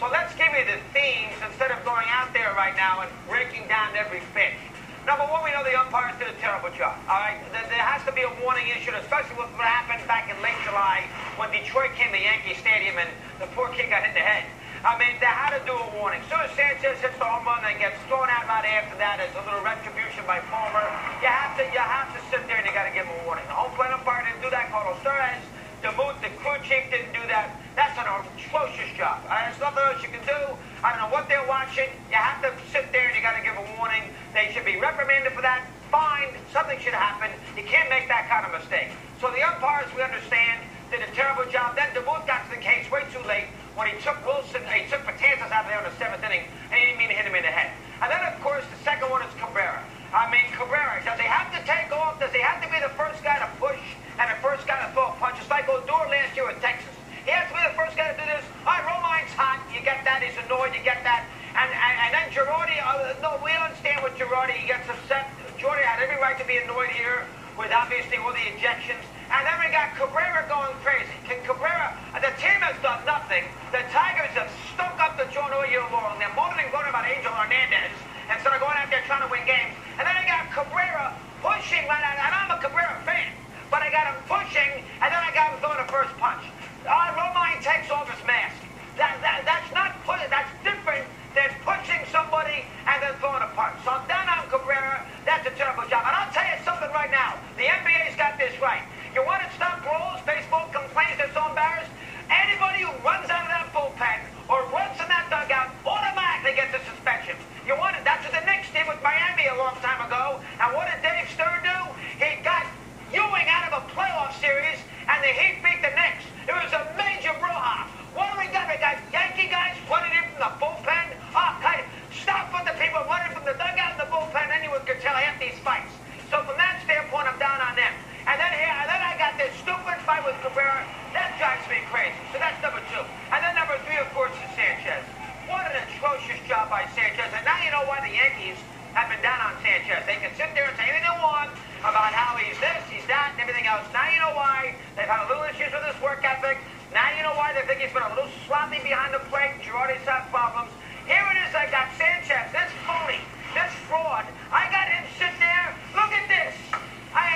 So let's give you the themes instead of going out there right now and breaking down every pitch. Number one, we know the umpires did a terrible job. All right, there has to be a warning issued, especially with what happened back in late July when Detroit came to Yankee Stadium and the poor kid got hit in the head. I mean, they had to do a warning. As soon as Sanchez hits the home run and gets thrown out right after that as a little retribution by Palmer, you have to sit there and you got to give him a warning. The home plate umpire didn't do that. Carlos Torres, the crew chief didn't do that. That's an atrocious job. There's nothing else you can do. I don't know what they're watching. You have to sit there and you got to give a warning. They should be reprimanded for that. Fined. Something should happen. You can't make that kind of mistake. So the umpires, we understand, did a terrible job. Then DeMuth got to the case way too late when he took Patanzas out of there in the 7th inning, and he didn't mean to hit him in the head. And then, of course, the second one is Cabrera. I mean, Cabrera, does he have to take off? Does he have to be the first guy to push and the first guy to throw a punch? It's like Odor last year in Texas. He has to be the first guy to do this. All right, Romine's hot. You get that. He's annoyed. You get that. And then Girardi, no, we understand what Girardi, he gets upset. Girardi had every right to be annoyed here with obviously all the ejections. And then we got Cabrera going crazy. Cabrera, the team has done nothing. The Tigers have stunk up the joint all year long. They're moaning and groaning about Angel Hernandez instead of going out there trying to win games. And then I got Cabrera pushing right out. And I'm a Cabrera fan. But I got him pushing, and then I got him throwing the first punch. Romine takes off his mask. That's not pushing. That's different than pushing somebody and then throwing a punch. So then I'm Cabrera. That's a terrible job. And I'll tell you something right now. The NBA's got this right. You want to stop brawls? Baseball complains they're so embarrassed. Anybody who runs out of that bullpen or runs in that dugout automatically gets a suspension. You want it? That's what the Knicks did with Miami a long time ago. And what did Dave Stern do? He got Ewing out of a playoff series, and the Heat beat the Knicks. It was a major brouhaha. What do we got? We got Yankee guys running in from the bullpen. Oh, God, stop with the people running from the dugout and the bullpen. Anyone could tell half these fights. So from that standpoint, I'm down on them. And then I got this stupid fight with Cabrera. That drives me crazy. So that's number two. And then number three, of course, is Sanchez. What an atrocious job by Sanchez. And now you know why the Yankees have been down on Sanchez. They can sit there and say anything they want about how he's this, he's that, and everything else. Now you know why they've had a little issues with his work ethic. Now you know why they think he's been a little sloppy behind the plate. Girardi's had problems. Here it is. I got Sanchez. This phony. This fraud. I got him sit there. Look at this.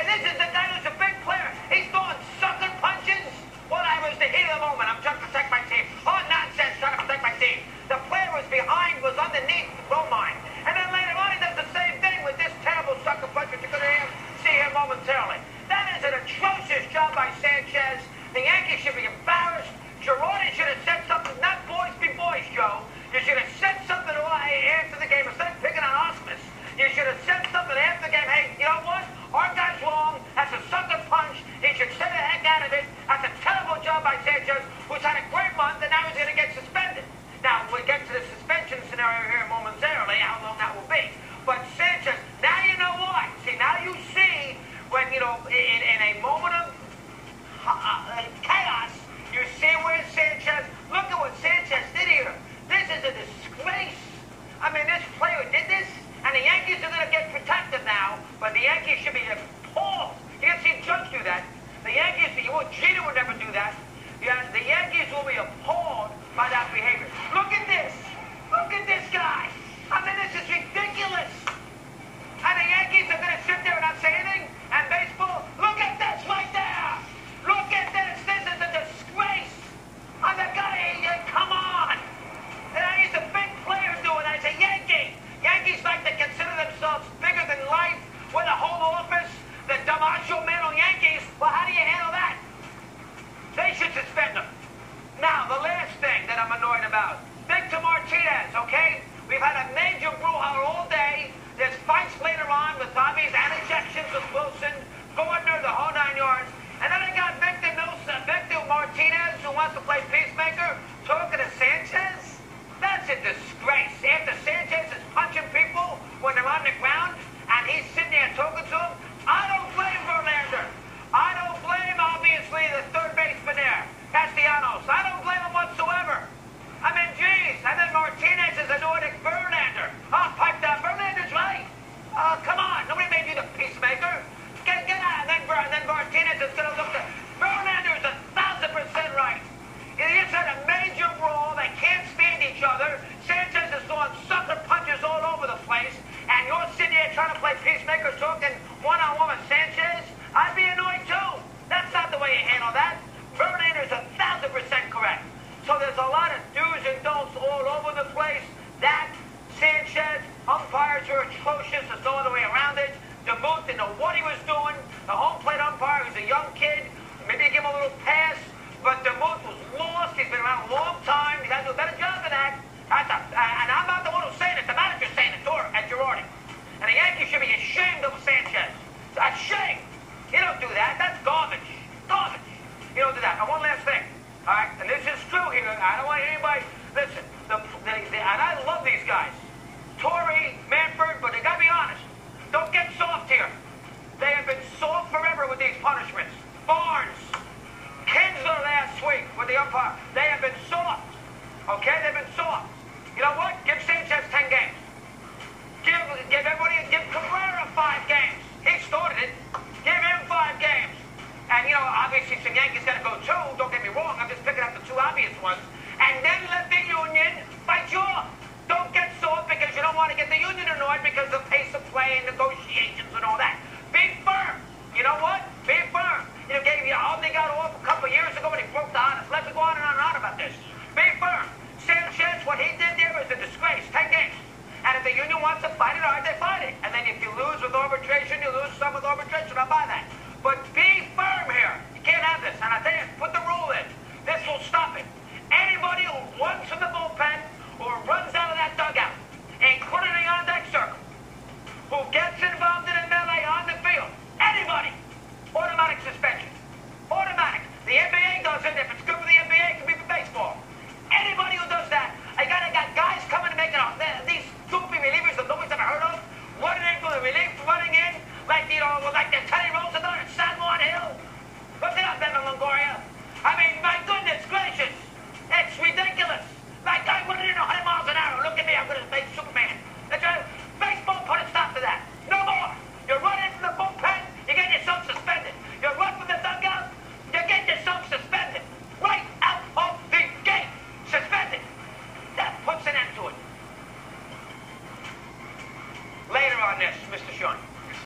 This is the guy who's a big player. He's throwing sucker punches. Well, I was the heat of the moment. I'm trying to protect my team. Oh, nonsense. Trying to protect my team. The player was behind, was underneath Romine. And then later on, he does the same thing with this terrible sucker punch that you're going to see here momentarily. That is an atrocious job by Sanchez. The Yankees should be embarrassed. Girardi should have said something. Not boys be boys, Joe. You should have said something after the game. Instead of picking on Ausmus, you should have said something after the game. Hey, you know what? Our guy's wrong. That's a sucker punch. He should say the heck out of it. That's a terrible job by Sanchez, who's had a great month, and now he's going to get suspended. Now, we'll get to the suspension scenario here momentarily, how long that will be. But Sanchez, now you know why. See, now you see when, you know, in a moment of chaos, you see where Sanchez, look at what Sanchez did here. This is a disgrace. I mean, this player did this, and the Yankees are going to get protected now, but the Yankees should be appalled. You didn't see Judge do that. The Yankees, Jeter would never do that. The Yankees will be appalled by that behavior. Look at this. Look at this guy. I mean, this is ridiculous. And the Yankees are going to sit there and not say anything. And baseball, look at this right there. Look at this. This is a disgrace. And the guy, come on. And he's a big player doing that. He's a Yankee. Yankees like to consider themselves bigger than life with a home office. The DiMaggio man on Yankees. Well, how do you handle that? They should suspend him. Now, the last thing that I'm annoyed about. Victor Martinez, okay? We've had a major brouhaha all day. There's fights later on with Bobby's and ejections with Wilson, Gardner, the whole 9 yards. And then I got Victor Martinez, who wants to play peacemaker, talking to Sanchez. That's a disgrace. After Sanchez is punching people when they're on the ground, and he's sitting there talking to them, I don't blame Verlander. I don't blame, obviously, the third baseman there, Castellanos. I don't blame him whatsoever. I mean, geez, and then Martinez is annoyed at Verlander. Oh, pipe down. Verlander's right. Come on. Nobody made you the peacemaker. Get out. And then Martinez is going to look at Verlander is 1,000% right. He just had a major want anybody